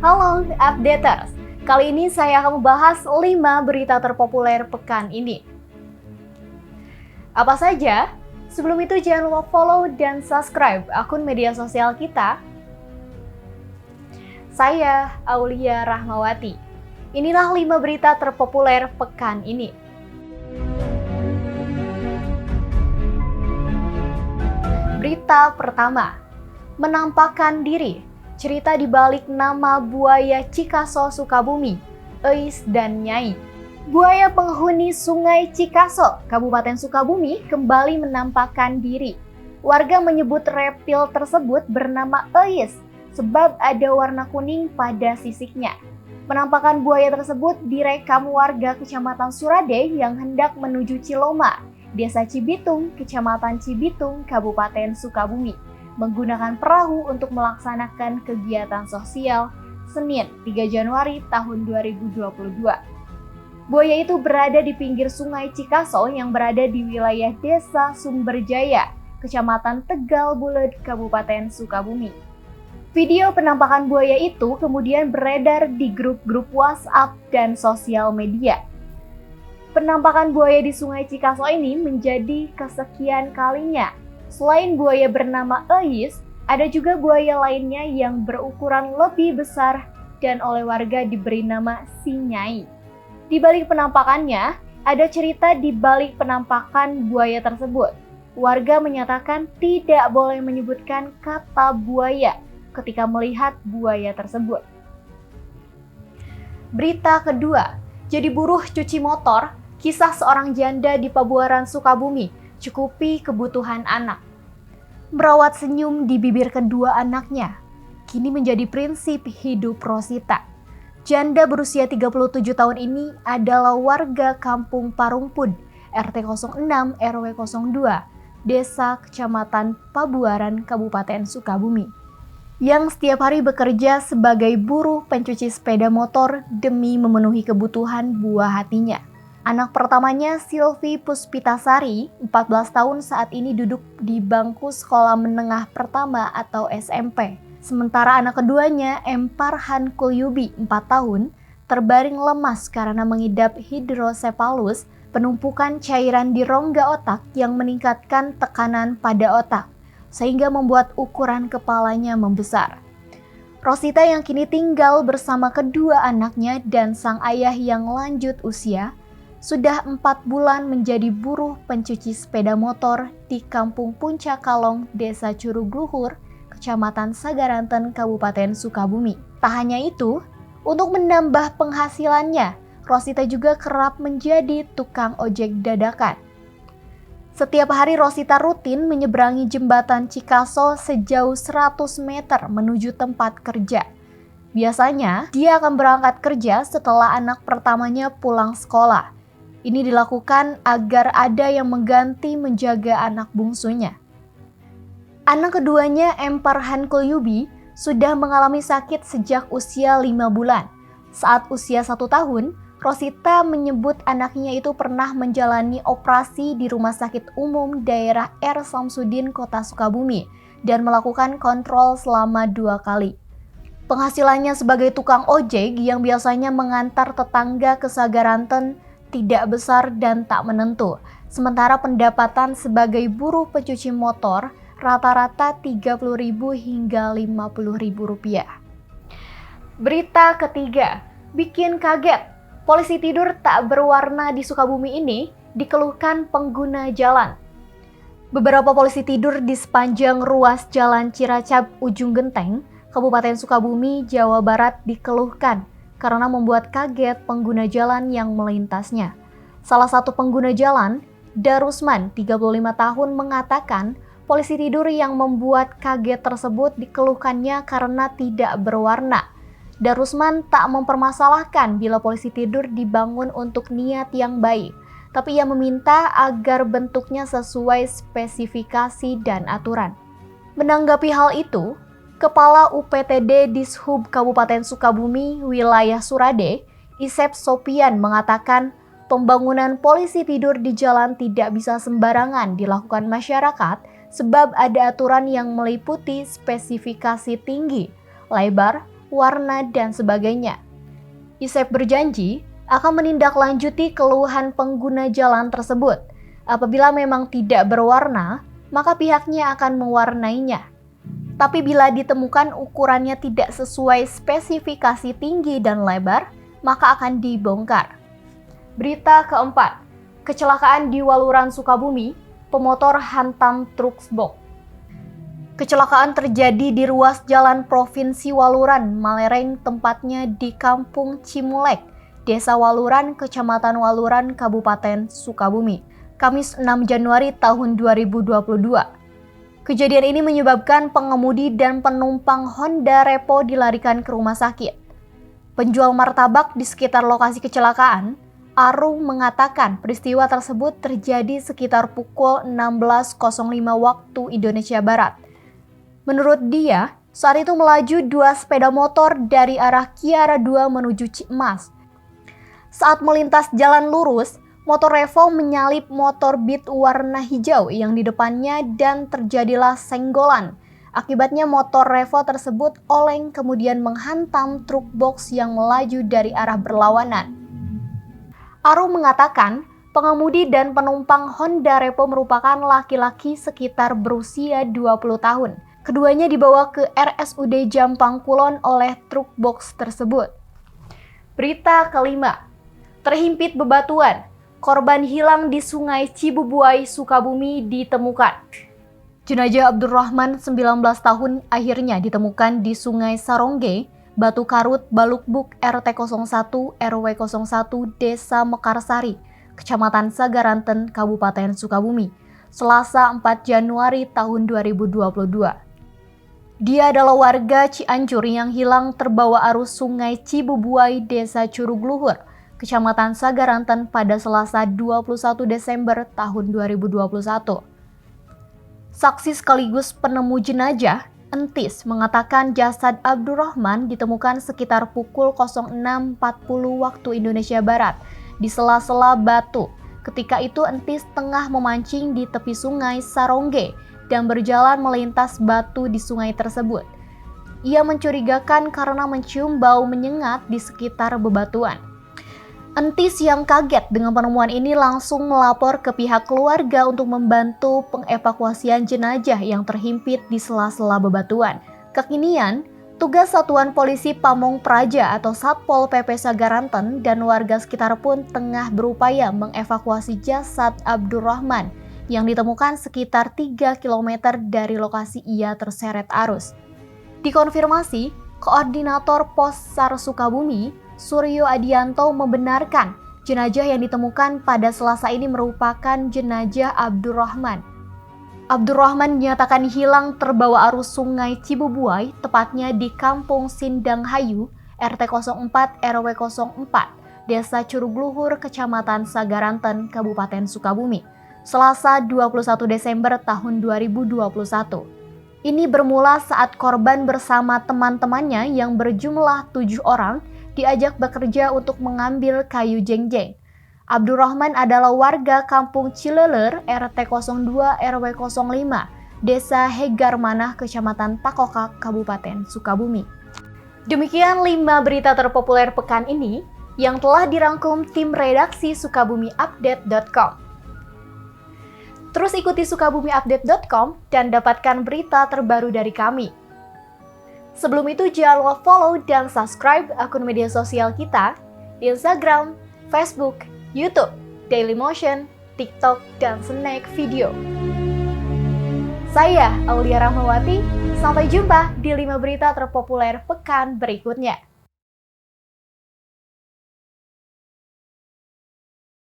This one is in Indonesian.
Halo updaters, kali ini saya akan membahas 5 berita terpopuler pekan ini. Apa saja? Sebelum itu jangan lupa follow dan subscribe akun media sosial kita. Saya Aulia Rahmawati. Inilah 5 berita terpopuler pekan ini. Berita pertama, menampakkan diri. Cerita di balik nama buaya Cikaso Sukabumi, Eis dan Nyai. Buaya penghuni Sungai Cikaso, Kabupaten Sukabumi kembali menampakkan diri. Warga menyebut reptil tersebut bernama Eis sebab ada warna kuning pada sisiknya. Penampakan buaya tersebut direkam warga Kecamatan Surade yang hendak menuju Ciloma, Desa Cibitung, Kecamatan Cibitung, Kabupaten Sukabumi, menggunakan perahu untuk melaksanakan kegiatan sosial Senin 3 Januari tahun 2022. Buaya itu berada di pinggir Sungai Cikaso yang berada di wilayah Desa Sumberjaya, Kecamatan Tegal Bulet, Kabupaten Sukabumi. Video penampakan buaya itu kemudian beredar di grup-grup WhatsApp dan sosial media. Penampakan buaya di Sungai Cikaso ini menjadi kesekian kalinya. Selain buaya bernama Eis, ada juga buaya lainnya yang berukuran lebih besar dan oleh warga diberi nama si Nyai. Di balik penampakannya, ada cerita di balik penampakan buaya tersebut. Warga menyatakan tidak boleh menyebutkan kata buaya ketika melihat buaya tersebut. Berita kedua, jadi buruh cuci motor, kisah seorang janda di Pabuaran Sukabumi cukupi kebutuhan anak. Merawat senyum di bibir kedua anaknya kini menjadi prinsip hidup Rosita. Janda berusia 37 tahun ini adalah warga Kampung Parungpud, RT 06 RW 02, Desa Kecamatan Pabuaran, Kabupaten Sukabumi, yang setiap hari bekerja sebagai buruh pencuci sepeda motor demi memenuhi kebutuhan buah hatinya. Anak pertamanya, Silvi Puspitasari, 14 tahun saat ini duduk di bangku sekolah menengah pertama atau SMP. Sementara anak keduanya, Emparhan Kulyubi, 4 tahun, terbaring lemas karena mengidap hidrosepalus, penumpukan cairan di rongga otak yang meningkatkan tekanan pada otak, sehingga membuat ukuran kepalanya membesar. Rosita yang kini tinggal bersama kedua anaknya dan sang ayah yang lanjut usia, sudah 4 bulan menjadi buruh pencuci sepeda motor di Kampung Puncak Kalong, Desa Curug Luhur, Kecamatan Sagaranten, Kabupaten Sukabumi. Tak hanya itu, untuk menambah penghasilannya, Rosita juga kerap menjadi tukang ojek dadakan. Setiap hari Rosita rutin menyeberangi jembatan Cikaso sejauh 100 meter menuju tempat kerja. Biasanya, dia akan berangkat kerja setelah anak pertamanya pulang sekolah. Ini dilakukan agar ada yang mengganti menjaga anak bungsunya. Anak keduanya, Emparhan Kulyubi, sudah mengalami sakit sejak usia 5 bulan. Saat usia 1 tahun, Rosita menyebut anaknya itu pernah menjalani operasi di Rumah Sakit Umum Daerah R. Samsudin, Kota Sukabumi, dan melakukan kontrol selama 2 kali. Penghasilannya sebagai tukang ojek yang biasanya mengantar tetangga ke Sagaranten tidak besar dan tak menentu. Sementara pendapatan sebagai buruh pencuci motor rata-rata Rp30.000 hingga Rp50.000. Berita ketiga, bikin kaget. Polisi tidur tak berwarna di Sukabumi ini dikeluhkan pengguna jalan. Beberapa polisi tidur di sepanjang ruas Jalan Ciracap Ujung Genteng, Kabupaten Sukabumi, Jawa Barat dikeluhkan karena membuat kaget pengguna jalan yang melintasnya. Salah satu pengguna jalan, Darusman, 35 tahun, mengatakan polisi tidur yang membuat kaget tersebut dikeluhkannya karena tidak berwarna. Darusman tak mempermasalahkan bila polisi tidur dibangun untuk niat yang baik, tapi ia meminta agar bentuknya sesuai spesifikasi dan aturan. Menanggapi hal itu, Kepala UPTD Dishub Kabupaten Sukabumi wilayah Surade, Isep Sopian, mengatakan pembangunan polisi tidur di jalan tidak bisa sembarangan dilakukan masyarakat sebab ada aturan yang meliputi spesifikasi tinggi, lebar, warna, dan sebagainya. Isep berjanji akan menindaklanjuti keluhan pengguna jalan tersebut. Apabila memang tidak berwarna, maka pihaknya akan mewarnainya. Tapi bila ditemukan ukurannya tidak sesuai spesifikasi tinggi dan lebar, maka akan dibongkar. Berita keempat, kecelakaan di Waluran, Sukabumi, pemotor hantam truk box. Kecelakaan terjadi di ruas jalan Provinsi Waluran, Malereng, tempatnya di Kampung Cimulek, Desa Waluran, Kecamatan Waluran, Kabupaten Sukabumi, Kamis 6 Januari tahun 2022. Kejadian ini menyebabkan pengemudi dan penumpang Honda Repo dilarikan ke rumah sakit. Penjual martabak di sekitar lokasi kecelakaan, Arung, mengatakan peristiwa tersebut terjadi sekitar pukul 16.05 waktu Indonesia Barat. Menurut dia, saat itu melaju dua sepeda motor dari arah Kiara 2 menuju Cikmas. Saat melintas jalan lurus, motor Revo menyalip motor Beat warna hijau yang di depannya dan terjadilah senggolan. Akibatnya motor Revo tersebut oleng kemudian menghantam truk box yang melaju dari arah berlawanan. Arung mengatakan pengemudi dan penumpang Honda Revo merupakan laki-laki sekitar berusia 20 tahun. Keduanya dibawa ke RSUD Jampang Kulon oleh truk box tersebut. Berita kelima, terhimpit bebatuan. Korban hilang di Sungai Cibubuai, Sukabumi ditemukan. Jenazah Abdurrahman, 19 tahun, akhirnya ditemukan di Sungai Sarongge, Batu Karut, Balukbuk, RT 01, RW 01, Desa Mekarsari, Kecamatan Sagaranten, Kabupaten Sukabumi, Selasa 4 Januari tahun 2022. Dia adalah warga Cianjur yang hilang terbawa arus Sungai Cibubuai, Desa Curug Luhur, Kecamatan Sagaranten pada Selasa 21 Desember tahun 2021. Saksi sekaligus penemu jenazah, Entis, mengatakan jasad Abdurrahman ditemukan sekitar pukul 06.40 waktu Indonesia Barat di sela-sela batu. Ketika itu Entis tengah memancing di tepi sungai Sarongge dan berjalan melintas batu di sungai tersebut. Ia mencurigakan karena mencium bau menyengat di sekitar bebatuan. Entis yang kaget dengan penemuan ini langsung melapor ke pihak keluarga untuk membantu pengevakuasian jenazah yang terhimpit di sela-sela bebatuan. Kekinian, tugas Satuan Polisi Pamong Praja atau Satpol PP Sagaranten dan warga sekitar pun tengah berupaya mengevakuasi jasad Abdurrahman yang ditemukan sekitar 3 km dari lokasi ia terseret arus. Dikonfirmasi, Koordinator Pos SAR Sukabumi, Suryo Adianto, membenarkan jenazah yang ditemukan pada Selasa ini merupakan jenazah Abdurrahman. Abdurrahman dinyatakan hilang terbawa arus Sungai Cibubuai, tepatnya di Kampung Sindang Hayu, RT 04 RW 04, Desa Curug Luhur, Kecamatan Sagaranten, Kabupaten Sukabumi, Selasa 21 Desember tahun 2021. Ini bermula saat korban bersama teman-temannya yang berjumlah 7 orang diajak bekerja untuk mengambil kayu jeng-jeng. Abdurrahman adalah warga Kampung Cileler, RT 02 RW 05, Desa Hegarmanah, Kecamatan Takokak, Kabupaten Sukabumi. Demikian 5 berita terpopuler pekan ini yang telah dirangkum tim redaksi sukabumiupdate.com. Terus ikuti sukabumiupdate.com dan dapatkan berita terbaru dari kami. Sebelum itu jangan lupa follow dan subscribe akun media sosial kita di Instagram, Facebook, YouTube, Dailymotion, TikTok, dan Snack Video. Saya Aulia Rahmawati, sampai jumpa di 5 berita terpopuler pekan berikutnya.